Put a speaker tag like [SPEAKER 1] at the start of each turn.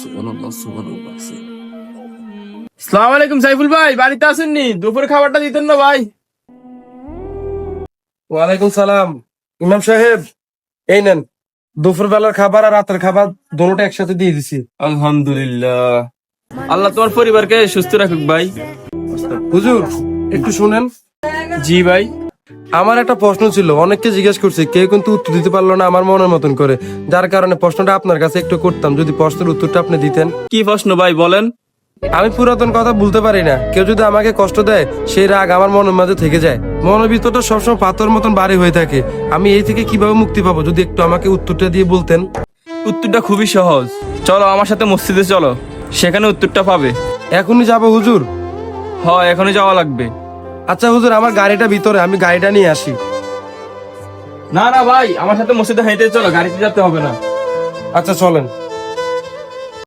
[SPEAKER 1] সুবহানাল্লাহ সুবহানাল্লাহ।
[SPEAKER 2] আসসালামু আলাইকুম সাইফুল ভাই, বাড়িতে আসেননি? দুপুরে খাবারটা দিতেন না ভাই।
[SPEAKER 3] ওয়ালাইকুম সালাম ইমাম সাহেব, এই নেন দুপুর বেলার খাবার আর রাতের খাবার দুটোটা একসাথে দিয়ে দিছি।
[SPEAKER 2] আলহামদুলিল্লাহ, আল্লাহ তোমার পরিবারকে সুস্থ রাখুক ভাই।
[SPEAKER 3] হুজুর একটু শুনেন,
[SPEAKER 2] জি ভাই।
[SPEAKER 3] আমার একটা প্রশ্ন ছিল, অনেককে জিজ্ঞেস করছি, কেউ কিন্তু উত্তর দিতে পারলো না আমার মনের মতন করে, যার কারণে প্রশ্নটা আপনার কাছে একটু করতাম, যদি প্রশ্নের উত্তরটা আপনি দিতেন।
[SPEAKER 2] কি প্রশ্ন ভাই বলেন?
[SPEAKER 3] আমি পুরাতন কথা বলতে পারি না, কেউ যদি আমাকে কষ্ট দেয় সেই রাগ আমার মনের মাঝে থেকে যায়, মনের ভিতরটা সবসময় পাথর মতন ভারী হয়ে থাকে। আমি এই থেকে কিভাবে মুক্তি পাবো, যদি একটু আমাকে উত্তরটা দিয়ে বলতেন।
[SPEAKER 2] উত্তরটা খুবই সহজ, চলো আমার সাথে মসজিদে চলো, সেখানে উত্তরটা পাবে।
[SPEAKER 3] এখনই যাবো হুজুর?
[SPEAKER 2] হয়, এখনই যাওয়া লাগবে।
[SPEAKER 3] আচ্ছা হুজুর, আমার গাড়িটা ভিতরে, আমি গাড়িটা নিয়ে আসি।
[SPEAKER 2] না না ভাই, আমার সাথে মসজিদে হেঁটে চলো, গাড়িতে যেতে হবে না।
[SPEAKER 3] আচ্ছা চলেন।